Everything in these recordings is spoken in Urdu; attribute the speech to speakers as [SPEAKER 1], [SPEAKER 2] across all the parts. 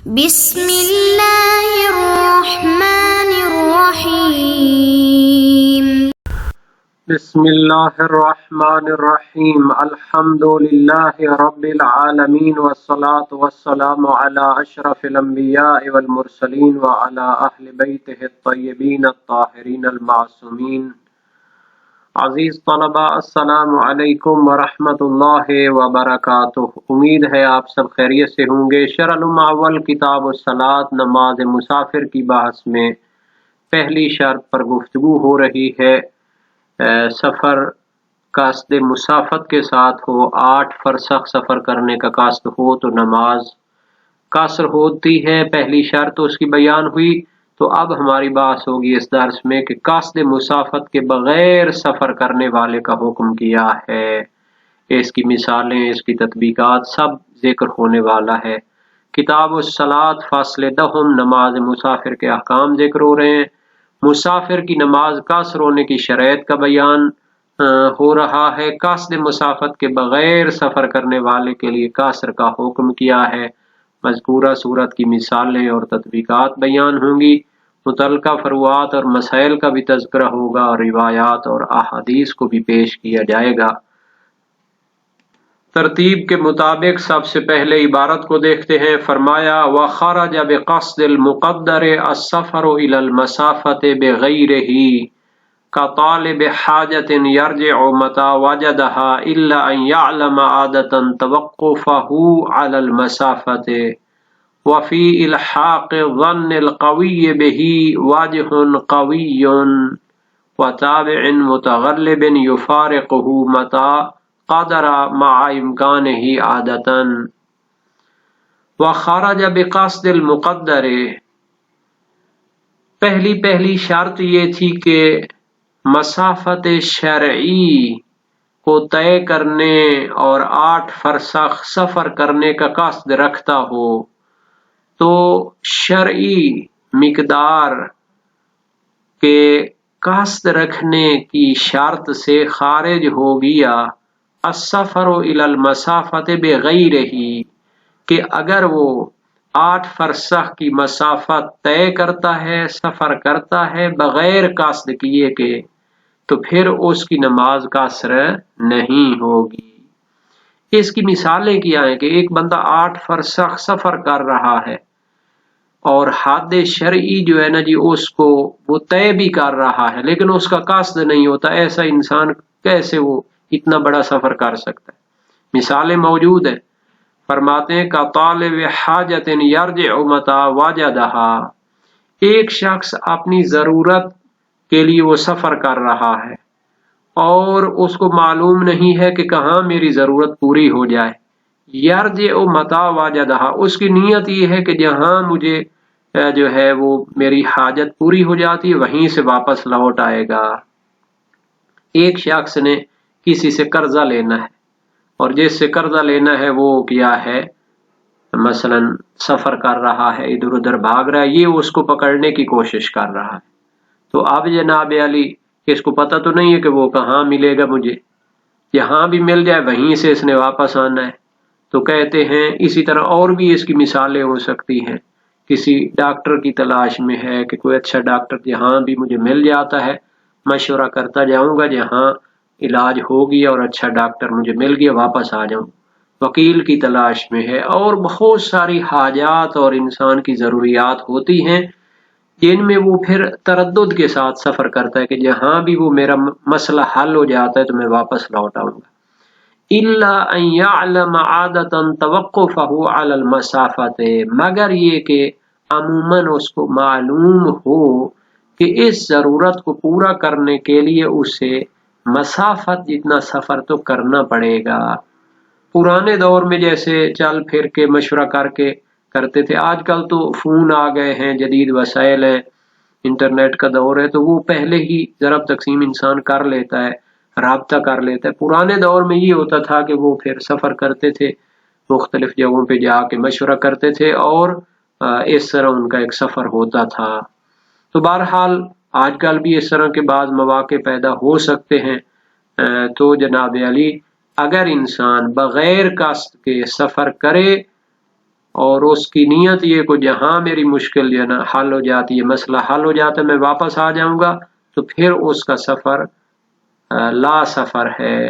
[SPEAKER 1] بسم اللہ الرحمن الرحیم
[SPEAKER 2] بسم اللہ الرحمن الرحیم الحمد للہ رب العالمین والصلاة والسلام علی اشرف الانبیاء والمرسلین وعلی اہل بیتہ الطیبین الطاہرین المعصومین۔ عزیز طلباء، السلام علیکم ورحمۃ اللہ وبرکاتہ۔ امید ہے آپ سب خیریت سے ہوں گے۔ شرح الاول کتاب الصلاۃ نماز مسافر کی بحث میں پہلی شرط پر گفتگو ہو رہی ہے۔ سفر قصد مسافت کے ساتھ ہو، 8 فرسخ سفر کرنے کا قصد ہو تو نماز قصر ہوتی ہے، پہلی شرط اس کی بیان ہوئی۔ تو اب ہماری بات ہوگی اس درس میں کہ قصد مسافت کے بغیر سفر کرنے والے کا حکم کیا ہے، اس کی مثالیں، اس کی تطبیقات سب ذکر ہونے والا ہے۔ کتاب الصلاۃ فصل 10 نماز مسافر کے احکام ذکر ہو رہے ہیں۔ مسافر کی نماز قصر ہونے کی شرائط کا بیان ہو رہا ہے۔ قصد مسافت کے بغیر سفر کرنے والے کے لیے قصر کا حکم کیا ہے۔ مذکورہ صورت کی مثالیں اور تطبیقات بیان ہوں گی، متعلقہ فروعات اور مسائل کا بھی تذکرہ ہوگا اور روایات اور احادیث کو بھی پیش کیا جائے گا۔ ترتیب کے مطابق سب سے پہلے عبارت کو دیکھتے ہیں۔ فرمایا وَخَرَجَ بِقَصْدِ الْمُقَدَّرِ السَّفَرُ إِلَى الْمَسَافَةِ بِغَيْرِهِ كَطَالِبِ حَاجَةٍ يَرْجِعُ مَتَى وَجَدَهَا إِلَّا أَنْ يَعْلَمَ عَادَةً تَوَقُّفَهُ عَلَى الْمَسَافَةِ وَفِي إِلْحَاقِ الظَّنِّ الْقَوِيِّ بِهِ وَجْهٌ قَوِيٌّ وَتَابِعٍ مُتَغَلِّبٍ يُفَارِقُهُ مَتَى قَدَرَ مَعَ إِمْكَانِهِ عَادَةً۔ وَخَرَجَ بِقَصْدِ الْمُقَدَّرِ، پہلی شرط یہ تھی کہ مسافت شرعی کو طے کرنے اور 8 فرسخ سفر کرنے کا قصد رکھتا ہو تو شرعی مقدار کے قصد رکھنے کی شرط سے خارج ہو گیا السفر الی المسافۃ بغیرہ، کہ اگر وہ 8 فرسخ کی مسافت طے کرتا ہے، سفر کرتا ہے بغیر قصد کیے کہ، تو پھر اس کی نماز قصر نہیں ہوگی۔ اس کی مثالیں کیا ہیں کہ ایک بندہ 8 فرسخ سفر کر رہا ہے اور حد شرعی جو ہے نا جی اس کو وہ طے بھی کر رہا ہے لیکن اس کا قصد نہیں ہوتا، ایسا انسان کیسے وہ اتنا بڑا سفر کر سکتا ہے؟ مثالیں موجود ہیں۔ فرماتے ہیں کہ طالب حاجت یرجع متی وجدہا، ایک شخص اپنی ضرورت کے لیے وہ سفر کر رہا ہے اور اس کو معلوم نہیں ہے کہ کہاں میری ضرورت پوری ہو جائے۔ یرجع متی وجدہا، اس کی نیت یہ ہے کہ جہاں مجھے جو ہے وہ میری حاجت پوری ہو جاتی ہے وہیں سے واپس لوٹ آئے گا۔ ایک شخص نے کسی سے قرضہ لینا ہے اور جس سے قرضہ لینا ہے وہ کیا ہے، مثلا سفر کر رہا ہے، ادھر ادھر بھاگ رہا ہے، یہ اس کو پکڑنے کی کوشش کر رہا ہے۔ تو اب جناب علی اس کو پتہ تو نہیں ہے کہ وہ کہاں ملے گا مجھے، جہاں بھی مل جائے وہیں سے اس نے واپس آنا ہے۔ تو کہتے ہیں اسی طرح اور بھی اس کی مثالیں ہو سکتی ہیں۔ کسی ڈاکٹر کی تلاش میں ہے کہ کوئی اچھا ڈاکٹر جہاں بھی مجھے مل جاتا ہے مشورہ کرتا جاؤں گا، جہاں علاج ہو گیا اور اچھا ڈاکٹر مجھے مل گیا واپس آ جاؤں۔ وکیل کی تلاش میں ہے اور بہت ساری حاجات اور انسان کی ضروریات ہوتی ہیں جن میں وہ پھر تردد کے ساتھ سفر کرتا ہے کہ جہاں بھی وہ میرا مسئلہ حل ہو جاتا ہے تو میں واپس لوٹ آؤں گا۔ الا ان يعلم عادۃ توقفہ علی المسافۃ، مگر یہ کہ عموماً اس کو معلوم ہو کہ اس ضرورت کو پورا کرنے کے لیے اسے مسافت جتنا سفر تو کرنا پڑے گا۔ پرانے دور میں جیسے چل پھر کے مشورہ کر کے کرتے تھے، آج کل تو فون آ گئے ہیں، جدید وسائل ہیں، انٹرنیٹ کا دور ہے، تو وہ پہلے ہی ضرب تقسیم انسان کر لیتا ہے، رابطہ کر لیتا ہے۔ پرانے دور میں یہ ہوتا تھا کہ وہ پھر سفر کرتے تھے، مختلف جگہوں پہ جا کے مشورہ کرتے تھے اور اس طرح ان کا ایک سفر ہوتا تھا۔ تو بہرحال آج کل بھی اس طرح کے بعض مواقع پیدا ہو سکتے ہیں۔ تو جناب علی اگر انسان بغیر قصد کے سفر کرے اور اس کی نیت یہ کہ جہاں میری مشکل جو ہے نا حل ہو جاتی ہے، مسئلہ حل ہو جاتا ہے، میں واپس آ جاؤں گا، تو پھر اس کا سفر لا سفر ہے،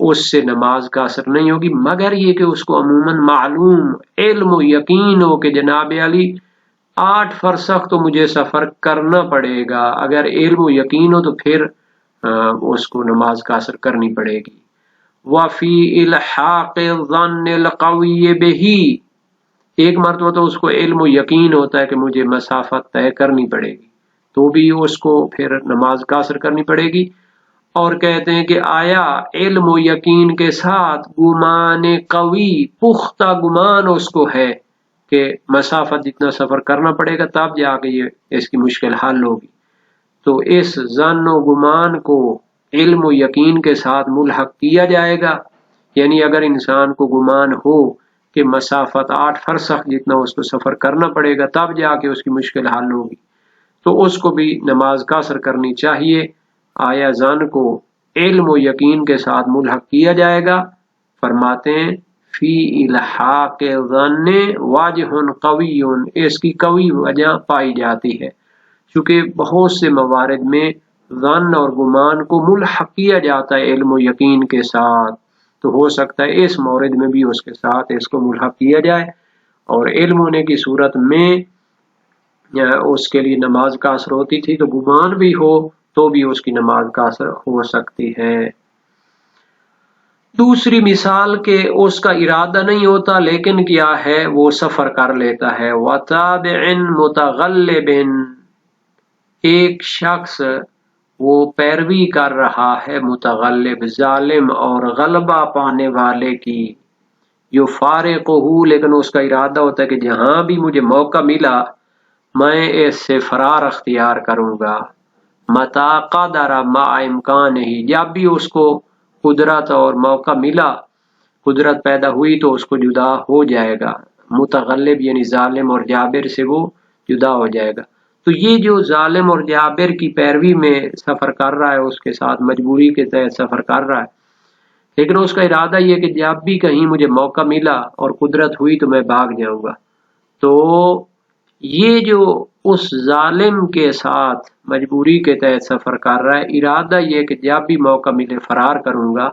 [SPEAKER 2] اس سے نماز کا اثر نہیں ہوگی، مگر یہ کہ اس کو عموماً معلوم علم و یقین ہو کہ جناب علی 8 فرسخ تو مجھے سفر کرنا پڑے گا، اگر علم و یقین ہو تو پھر اس کو نماز کا اثر کرنی پڑے گی۔ وَفِي إِلْحَاقِ الظَّنِّ الْقَوِيِّ بِهِ، ایک مرتبہ تو اس کو علم و یقین ہوتا ہے کہ مجھے مسافت طے کرنی پڑے گی، تو بھی اس کو پھر نماز کا اثر کرنی پڑے گی۔ اور کہتے ہیں کہ آیا علم و یقین کے ساتھ گمان قوی، پختہ گمان اس کو ہے کہ مسافت جتنا سفر کرنا پڑے گا تب جا کے یہ اس کی مشکل حل ہوگی، تو اس ظن و گمان کو علم و یقین کے ساتھ ملحق کیا جائے گا۔ یعنی اگر انسان کو گمان ہو کہ مسافت 8 فرسخ جتنا اس کو سفر کرنا پڑے گا تب جا کے اس کی مشکل حل ہوگی، تو اس کو بھی نماز کا اثر کرنی چاہیے۔ آیا ظن کو علم و یقین کے ساتھ ملحق کیا جائے گا؟ فرماتے ہیں فی الحاق ظن واجہ قوی، اس کی قوی وجہ پائی جاتی ہے، چونکہ بہت سے موارد میں ظن اور گمان کو ملحق کیا جاتا ہے علم و یقین کے ساتھ، تو ہو سکتا ہے اس مورد میں بھی اس کے ساتھ اس کو ملحق کیا جائے، اور علم ہونے کی صورت میں اس کے لیے نماز کا اثر ہوتی تھی، تو گمان بھی ہو تو بھی اس کی نماز کا اثر ہو سکتی ہے۔ دوسری مثال کہ اس کا ارادہ نہیں ہوتا لیکن کیا ہے وہ سفر کر لیتا ہے۔ وَتَابِعٍ مُتَغَلِّبٍ، ایک شخص وہ پیروی کر رہا ہے متغلب، ظالم اور غلبہ پانے والے کی، یفارقہ، لیکن اس کا ارادہ ہوتا ہے کہ جہاں بھی مجھے موقع ملا میں اس سے فرار اختیار کروں گا۔ متا قدر مع امکان ہی، جب بھی اس کو قدرت اور موقع ملا، قدرت پیدا ہوئی تو اس کو جدا ہو جائے گا، متغلب یعنی ظالم اور جابر سے وہ جدا ہو جائے گا۔ تو یہ جو ظالم اور جابر کی پیروی میں سفر کر رہا ہے، اس کے ساتھ مجبوری کے تحت سفر کر رہا ہے، لیکن اس کا ارادہ یہ کہ جب بھی کہیں مجھے موقع ملا اور قدرت ہوئی تو میں بھاگ جاؤں گا، تو یہ جو اس ظالم کے ساتھ مجبوری کے تحت سفر کر رہا ہے، ارادہ یہ کہ جب بھی موقع ملے فرار کروں گا،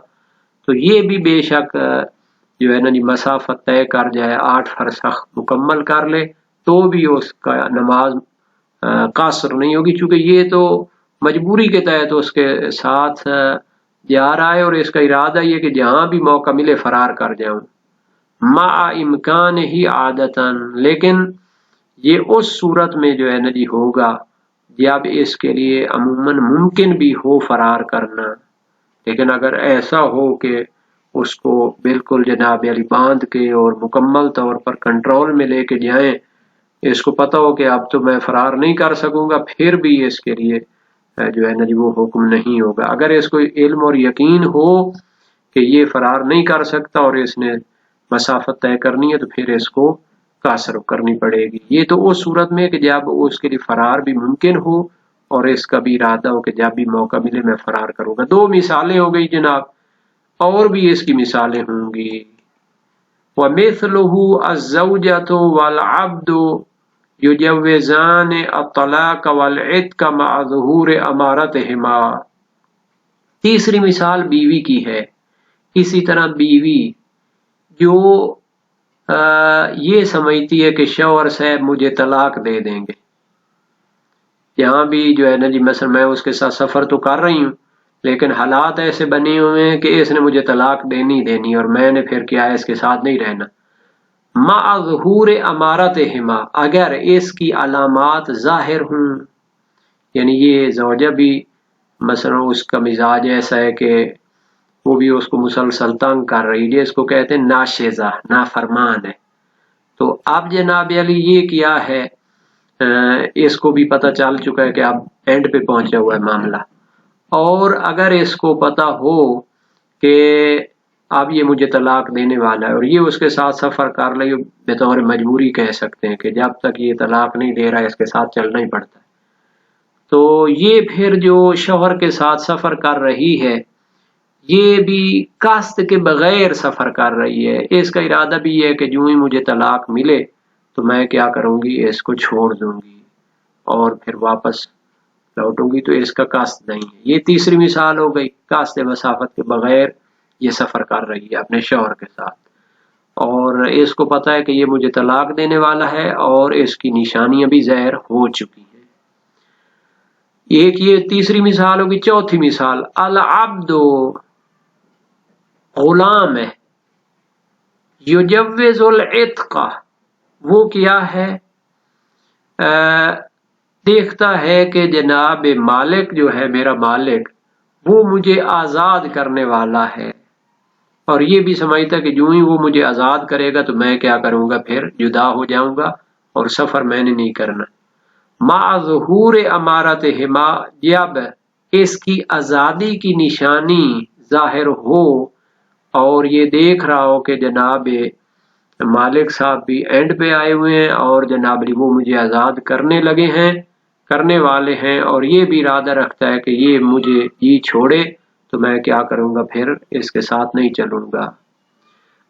[SPEAKER 2] تو یہ بھی بے شک جو ہے نا مسافت طے کر جائے، 8 فرسخ مکمل کر لے، تو بھی اس کا نماز قاصر نہیں ہوگی، چونکہ یہ تو مجبوری کے تحت اس کے ساتھ جا رہا ہے، اور اس کا ارادہ یہ کہ جہاں بھی موقع ملے فرار کر جاؤں، مع امکان ہی عادتاً، لیکن یہ اس صورت میں جو ہے نا جی ہوگا جب اس کے لیے عموماً ممکن بھی ہو فرار کرنا، لیکن اگر ایسا ہو کہ اس کو بالکل جناب علی باندھ کے اور مکمل طور پر کنٹرول میں لے کے جائیں، اس کو پتہ ہو کہ اب تو میں فرار نہیں کر سکوں گا، پھر بھی اس کے لیے جو ہے نا جی وہ حکم نہیں ہوگا۔ اگر اس کو علم اور یقین ہو کہ یہ فرار نہیں کر سکتا اور اس نے مسافت طے کرنی ہے، تو پھر اس کو قاصر کرنی پڑے گی۔ یہ تو اس صورت میں کہ جب اس کے لیے فرار بھی ممکن ہو اور اس کا بھی ارادہ ہو کہ جب بھی موقع ملے میں فرار کروں گا۔ 2 مثالیں ہو گئی جناب، اور بھی اس کی مثالیں ہوں گی۔ وَمِثْلُهُ الزَّوْجَةُ وَالْعَبْدُ يُجَوِّزَانِ الطَّلَاقَ وَالْعِتْقَ مَعَ ظُهُورِ أَمَارَتِهِمَا، تیسری مثال بیوی کی ہے۔ اسی طرح بیوی جو یہ سمجھتی ہے کہ شوہر صاحب مجھے طلاق دے دیں گے، یہاں بھی جو ہے نا جی مثلا میں اس کے ساتھ سفر تو کر رہی ہوں، لیکن حالات ایسے بنے ہوئے ہیں کہ اس نے مجھے طلاق دینی اور میں نے پھر کیا ہے اس کے ساتھ نہیں رہنا۔ مع ظہور امارتہما، اگر اس کی علامات ظاہر ہوں، یعنی یہ زوجہ بھی مثلا اس کا مزاج ایسا ہے کہ وہ بھی اس کو مسلسل تنگ کر رہی ہے، اس کو کہتے ہیں ناشزہ، نافرمان ہے، تو اب جناب علی یہ کیا ہے، اس کو بھی پتہ چل چکا ہے کہ اب اینڈ پہ پہنچا ہوا ہے معاملہ، اور اگر اس کو پتہ ہو کہ اب یہ مجھے طلاق دینے والا ہے اور یہ اس کے ساتھ سفر کر رہی، بطور مجبوری کہہ سکتے ہیں کہ جب تک یہ طلاق نہیں دے رہا ہے اس کے ساتھ چلنا ہی پڑتا ہے، تو یہ پھر جو شوہر کے ساتھ سفر کر رہی ہے یہ بھی قصد کے بغیر سفر کر رہی ہے، اس کا ارادہ بھی یہ ہے کہ جو ہی مجھے طلاق ملے تو میں کیا کروں گی، اس کو چھوڑ دوں گی اور پھر واپس لوٹوں گی، تو اس کا قصد نہیں ہے۔ یہ تیسری مثال ہو گئی، قصد مسافت کے بغیر یہ سفر کر رہی ہے اپنے شوہر کے ساتھ، اور اس کو پتا ہے کہ یہ مجھے طلاق دینے والا ہے اور اس کی نشانیاں بھی ظاہر ہو چکی ہیں۔ ایک یہ تیسری مثال ہوگی۔ چوتھی مثال، العبد غلام ہے، یجوز العتق، وہ کیا ہے، دیکھتا ہے کہ جناب مالک جو ہے، میرا مالک، وہ مجھے آزاد کرنے والا ہے، اور یہ بھی سمجھتا کہ جو ہی وہ مجھے آزاد کرے گا تو میں کیا کروں گا، پھر جدا ہو جاؤں گا اور سفر میں نے نہیں کرنا۔ مع ظہور امارتہما، جب اس کی آزادی کی نشانی ظاہر ہو اور یہ دیکھ رہا ہو کہ جناب مالک صاحب بھی اینڈ پہ آئے ہوئے ہیں اور جناب وہ مجھے آزاد کرنے والے ہیں، اور یہ بھی ارادہ رکھتا ہے کہ یہ مجھے یہ چھوڑے تو میں کیا کروں گا، پھر اس کے ساتھ نہیں چلوں گا۔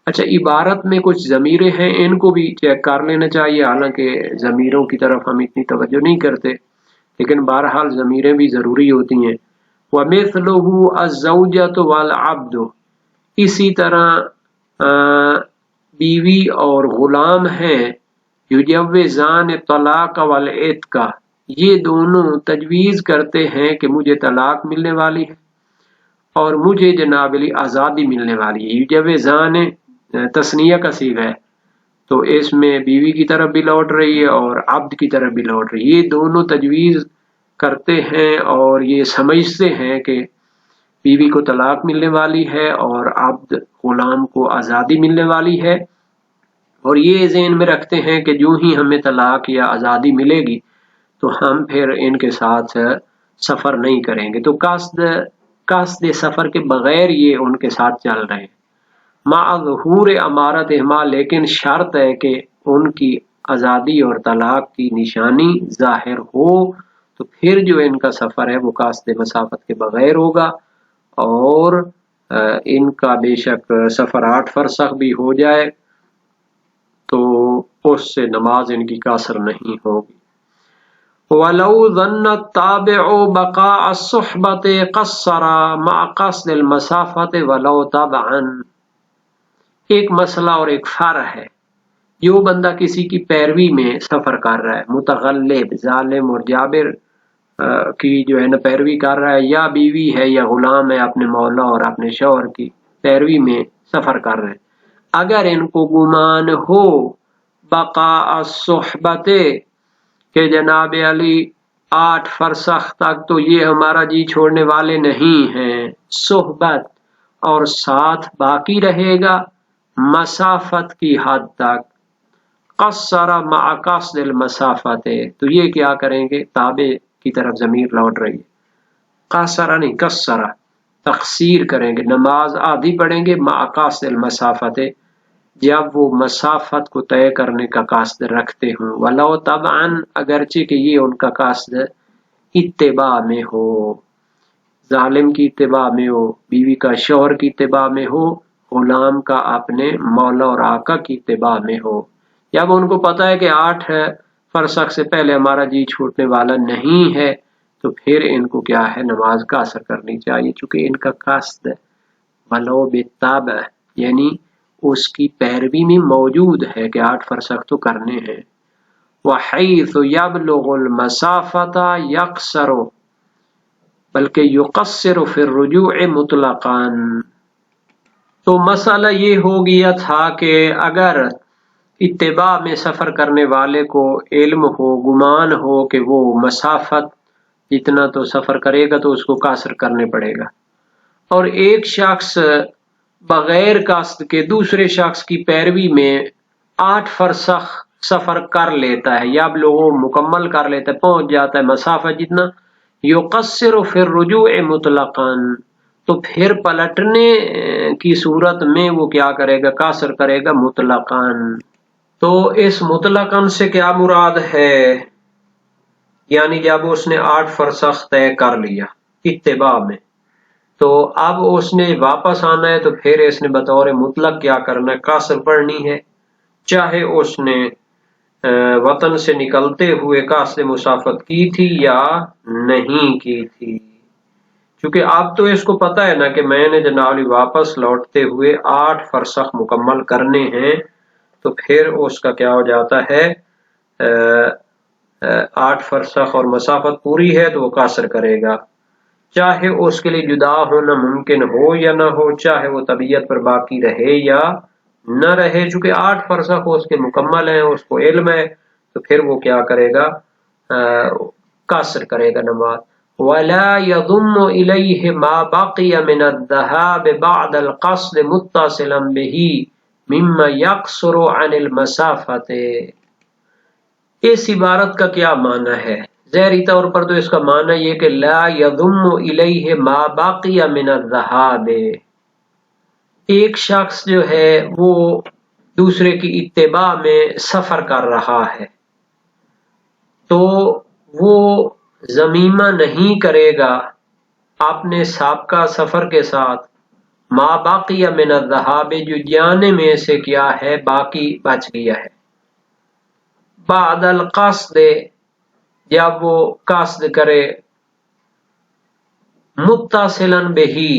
[SPEAKER 2] اچھا، عبارت میں کچھ ضمیریں ہیں، ان کو بھی چیک کر لینا چاہیے، حالانکہ ضمیروں کی طرف ہم اتنی توجہ نہیں کرتے، لیکن بہرحال ضمیریں بھی ضروری ہوتی ہیں۔ وَمِثْلُهُ الزَّوْجَةُ وَالْعَبْدُ، اسی طرح بیوی اور غلام ہیں، یجوزان طلاق والعتق، یہ دونوں تجویز کرتے ہیں کہ مجھے طلاق ملنے والی ہے اور مجھے جناب علی آزادی ملنے والی ہے۔ یجوزان تثنیہ کا صیغہ ہے، تو اس میں بیوی کی طرف بھی لوٹ رہی ہے اور عبد کی طرف بھی لوٹ رہی ہے، یہ دونوں تجویز کرتے ہیں اور یہ سمجھتے ہیں کہ بیوی کو طلاق ملنے والی ہے اور عبد غلام کو آزادی ملنے والی ہے، اور یہ ذہن میں رکھتے ہیں کہ جو ہی ہمیں طلاق یا آزادی ملے گی تو ہم پھر ان کے ساتھ سفر نہیں کریں گے، تو قصد سفر کے بغیر یہ ان کے ساتھ چل رہے ہیں۔ مع ظہور امارتہما، لیکن شرط ہے کہ ان کی آزادی اور طلاق کی نشانی ظاہر ہو، تو پھر جو ان کا سفر ہے وہ قصد مسافت کے بغیر ہوگا، اور ان کا بے شک سفر 8 فرسخ بھی ہو جائے تو اس سے نماز ان کی قاصر نہیں ہوگی۔ وَلَوْ ظَنَّ التَّابِعُ بَقَاءَ الصُّحْبَةِ قَصَّرَ مَعَ قَصْدِ الْمَسَافَةِ وَلَوْ تَبْعًا۔ ایک مسئلہ اور ایک فرع ہے، جو بندہ کسی کی پیروی میں سفر کر رہا ہے، متغلب، ظالم اور جابر کی جو ہے نا پیروی کر رہا ہے، یا بیوی ہے یا غلام ہے، اپنے مولا اور اپنے شوہر کی پیروی میں سفر کر رہے ہیں، اگر ان کو گمان ہو بقاء الصحبت، کہ جناب علی 8 فرسخ تک تو یہ ہمارا جی چھوڑنے والے نہیں ہیں، صحبت، اور ساتھ باقی رہے گا مسافت کی حد تک، قصر مع قصد المسافت، تو یہ کیا کریں گے، تابع کی طرف ضمیر لوٹ رہی ہے، قصر نہیں قصر، تقصیر کریں گے، نماز آدھی پڑھیں گے مع قصد المسافت، جب وہ مسافت کو طے کرنے کا قصد رکھتے ہوں، ولو طبعا، اگرچہ کہ یہ ان کا قصد اتباع میں ہو، ظالم کی اتباع میں ہو، بیوی کا شوہر کی اتباع میں ہو، غلام کا اپنے مولا اور آقا کی اتباع میں ہو۔ جب ان کو پتا ہے کہ 8 فرسخ سے پہلے ہمارا جی چھوٹنے والا نہیں ہے تو پھر ان کو کیا ہے، نماز قاصر کرنی چاہیے، چونکہ ان کا قصد ولو بالتابع، یعنی اس کی پیروی میں موجود ہے کہ 8 فرسخ تو کرنے ہیں۔ وحیث یبلغ المسافۃ یقصر، بلکہ یقصر فی الرجوع مطلقا، تو مسئلہ یہ ہو گیا تھا کہ اگر اتباع میں سفر کرنے والے کو علم ہو، گمان ہو کہ وہ مسافت جتنا تو سفر کرے گا تو اس کو قاصر کرنے پڑے گا، اور ایک شخص بغیر قصد کے دوسرے شخص کی پیروی میں 8 فرسخ سفر کر لیتا ہے، یا لوگوں مکمل کر لیتا ہے، پہنچ جاتا ہے مسافت جتنا، یقصر فی الرجوع مطلقا، تو پھر پلٹنے کی صورت میں وہ کیا کرے گا، قاصر کرے گا مطلقاً۔ تو اس مطلقاً سے کیا مراد ہے، یعنی جب اس نے 8 فرسخ طے کر لیا اتباع میں، تو اب اس نے واپس آنا ہے تو پھر اس نے بطور مطلق کیا کرنا ہے، قصر پڑھنی ہے، چاہے اس نے وطن سے نکلتے ہوئے قصد مسافت کی تھی یا نہیں کی تھی. کیونکہ اب تو اس کو پتا ہے نا کہ میں نے جناب واپس لوٹتے ہوئے 8 فرسخ مکمل کرنے ہیں، تو پھر اس کا کیا ہو جاتا ہے، 8 فرسخ اور مسافت پوری ہے تو وہ قصر کرے گا، چاہے اس کے لیے جدا ہونا ممکن ہو یا نہ ہو، چاہے وہ طبیعت پر باقی رہے یا نہ رہے. چونکہ 8 فرسخ اس کے مکمل ہیں، اس کو علم ہے، تو پھر وہ کیا کرے گا، قصر کرے گا نماز. وَلَا يَضُمُّ إِلَيْهِ مَا بَقِيَ مِنَ الذَّهَابِ بَعْدَ الْقَصْدِ مُتَّصِلًا بِهِ مِمَّا يَقْصُرُ عَنِ الْمَسَافَةِ. اس عبارت کا کیا معنی ہے؟ ظاہری طور پر تو اس کا معنی یہ کہ لا يَضُمُّ إِلَيْهِ مَا بَقِيَ مِنَ الذَّهَابِ، ایک شخص جو ہے وہ دوسرے کی اتباع میں سفر کر رہا ہے تو وہ ضمیمہ نہیں کرے گا اپنے سابقہ سفر کے ساتھ ما باقی من الذهاب، جو جانے میں سے کیا ہے باقی بچ گیا ہے. بعد القصد، جب وہ قصد کرے، متصلا بہی،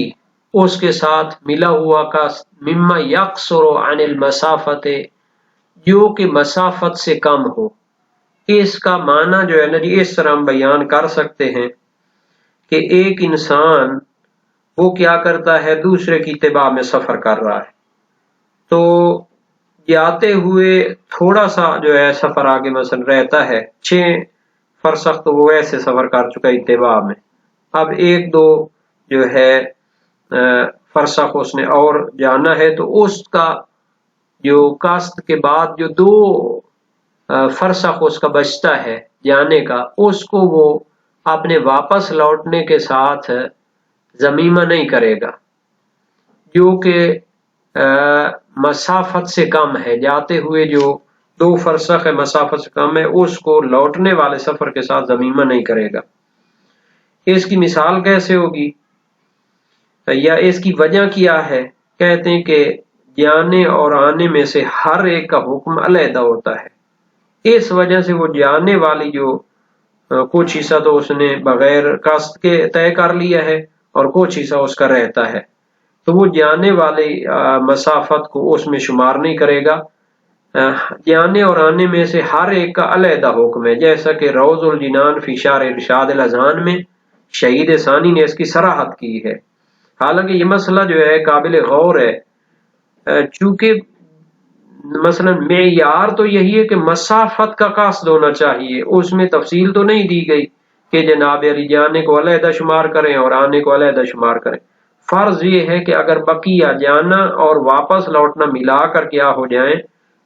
[SPEAKER 2] اس کے ساتھ ملا ہوا قصد، مما یقصر عن المسافت، جو کہ مسافت سے کم ہو. اس کا معنی جو ہے نا جی اس طرح ہم بیان کر سکتے ہیں کہ ایک انسان وہ کیا کرتا ہے، دوسرے کی اتباع میں سفر کر رہا ہے، تو جاتے ہوئے تھوڑا سا جو ہے سفر آگے مثلا رہتا ہے، 6 فرسخ تو وہ ایسے سفر کر چکا اتباع میں، اب 1-2 جو ہے فرسخ اس نے اور جانا ہے، تو اس کا جو قصد کے بعد جو 2 فرسخ اس کا بچتا ہے جانے کا، اس کو وہ اپنے واپس لوٹنے کے ساتھ ضمیمہ نہیں کرے گا، جو کہ مسافت سے کم ہے. جاتے ہوئے جو 2 فرسخ ہے مسافت سے کم ہے، اس کو لوٹنے والے سفر کے ساتھ ضمیمہ نہیں کرے گا. اس کی مثال کیسے ہوگی یا اس کی وجہ کیا ہے؟ کہتے ہیں کہ جانے اور آنے میں سے ہر ایک کا حکم علیحدہ ہوتا ہے. اس وجہ سے وہ جانے والی جو کچھ حصہ تو اس نے بغیر قصد کے طے کر لیا ہے اور کچھ حصہ اس کا رہتا ہے، تو وہ جانے والی مسافت کو اس میں شمار نہیں کرے گا. جانے اور آنے میں سے ہر ایک کا علیحدہ حکم ہے، جیسا کہ روض الجنان فی شرح ارشاد الاذہان میں شہید ثانی نے اس کی صراحت کی ہے. حالانکہ یہ مسئلہ جو ہے قابل غور ہے، چونکہ مثلا معیار تو یہی ہے کہ مسافت کا قصد ہونا چاہیے، اس میں تفصیل تو نہیں دی گئی کہ جناب علی جانے کو علیحدہ شمار کریں اور آنے کو علیحدہ شمار کریں. فرض یہ ہے کہ اگر بقیہ جانا اور واپس لوٹنا ملا کر کیا ہو جائیں،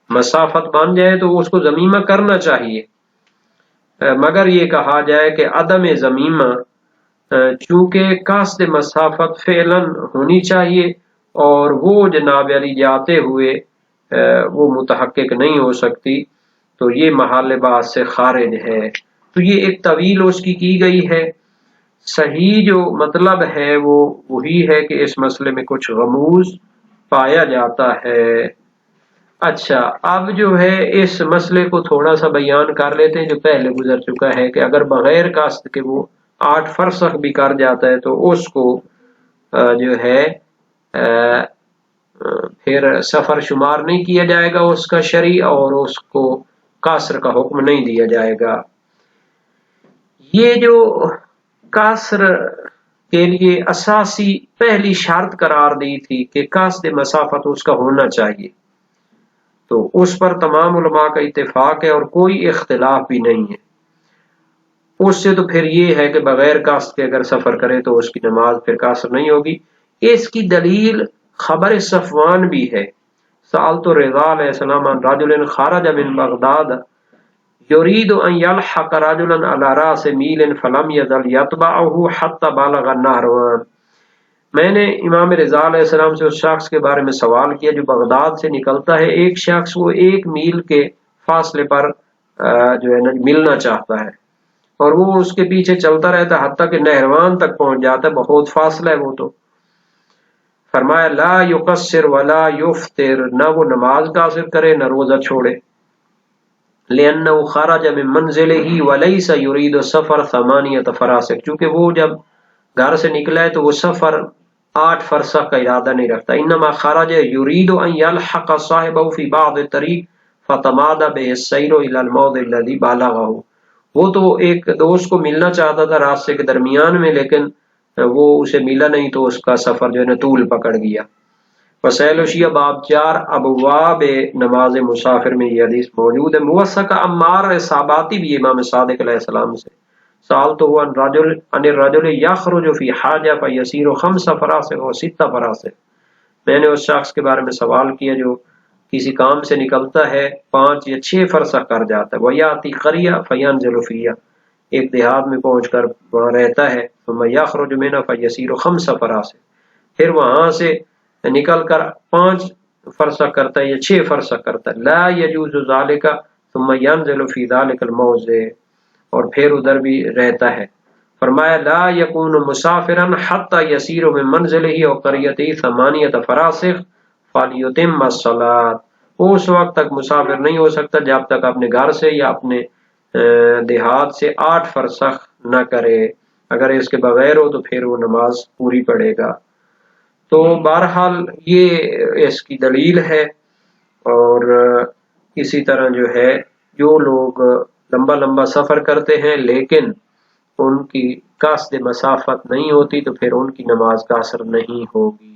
[SPEAKER 2] مسافت بن جائے، تو اس کو ضمیمہ کرنا چاہیے. مگر یہ کہا جائے کہ عدم ضمیمہ، چونکہ قصد مسافت فعلاً ہونی چاہیے اور وہ جناب علی جاتے ہوئے وہ متحقق نہیں ہو سکتی، تو یہ محل بحث سے خارج ہے. تو یہ ایک طویل اس کی گئی ہے. صحیح جو مطلب ہے وہ وہی ہے کہ اس مسئلے میں کچھ غموض پایا جاتا ہے. اچھا، اب جو ہے اس مسئلے کو تھوڑا سا بیان کر لیتے ہیں جو پہلے گزر چکا ہے، کہ اگر بغیر قصد کے وہ 8 فرسخ بھی کر جاتا ہے تو اس کو جو ہے پھر سفر شمار نہیں کیا جائے گا اس کا شرعی، اور اس کو قصر کا حکم نہیں دیا جائے گا. یہ جو قصر کے لیے اساسی پہلی شرط قرار دی تھی کہ قصد مسافت اس کا ہونا چاہیے، تو اس پر تمام علماء کا اتفاق ہے اور کوئی اختلاف بھی نہیں ہے. اس سے تو پھر یہ ہے کہ بغیر قصد کے اگر سفر کرے تو اس کی نماز پھر قصر نہیں ہوگی. اس کی دلیل خبر صفوان بھی ہے. سألت رضا علیہ السلام عن رجل خرج من بغداد يريد ان يلحق رجلا على راس میل فلم يزل يتبعه حتى بلغ النهروان. میں نے امام رضا علیہ السلام سے اس شخص کے بارے میں سوال کیا جو بغداد سے نکلتا ہے، ایک شخص وہ 1 میل کے فاصلے پر جو ہے نا ملنا چاہتا ہے اور وہ اس کے پیچھے چلتا رہتا ہے حتیٰ کہ نہروان تک پہنچ جاتا ہے. بہت فاصلہ ہے وہ تو. فرمایا لا یقصر ولا یفطر، نہ وہ نماز قاصر کرے نہ روزہ چھوڑے، لأنه خرج من منزله وليس يريد السفر 8 فراسخ، چونکہ وہ جب گھر سے نکلا ہے تو وہ سفر 8 فرسخ کا ارادہ نہیں رکھتا، انما خرج يريد ان يلحق صاحبه في بعض الطريق فتمادى به السير الى الموضع الذي بالغه، وہ تو ایک دوست کو ملنا چاہتا تھا راستے کے درمیان میں، لیکن وہ اسے ملا نہیں تو اس کا سفر جو ہے نا طول پکڑ گیا۔ وسائل شیعہ باب 4 ابواب نماز مسافر میں یہ حدیث موجود ہے۔ موثق عمار صحاباتی بھی امام صادق علیہ السلام سے سال تو ہوا عن الرجل یخرج فی حاجہ فیسیر 5 فراسخ و 6 فراسخ، میں نے اس شخص کے بارے میں سوال کیا جو کسی کام سے نکلتا ہے 5 یا 6 فرسخ کر جاتا ہے، ویاتی قریہ فینزل فیہ، ایک دیہات میں پہنچ کر وہاں رہتا ہے، ثم یخرج منہ فیسیر 5 فراسخ، پھر وہاں سے نکل کر 5 فرسخ کرتا ہے یا 6 فرسخ کرتا ہے، لا یجوز ذالک ثم ینزل فی ذالک الموضع، اور پھر ادھر بھی رہتا ہے۔ فرمایا لا یکون مسافرا حتی یسیر من منزلہ او قریتہ 8 فراسخ فلیتم الصلاۃ، وہ اس وقت تک مسافر نہیں ہو سکتا جب تک اپنے گھر سے یا اپنے دیہات سے 8 فرسخ نہ کرے، اگر اس کے بغیر ہو تو پھر وہ نماز پوری پڑے گا۔ تو بہرحال یہ اس کی دلیل ہے، اور اسی طرح جو ہے جو لوگ لمبا لمبا سفر کرتے ہیں لیکن ان کی قصد مسافت نہیں ہوتی تو پھر ان کی نماز قاصر نہیں ہوگی۔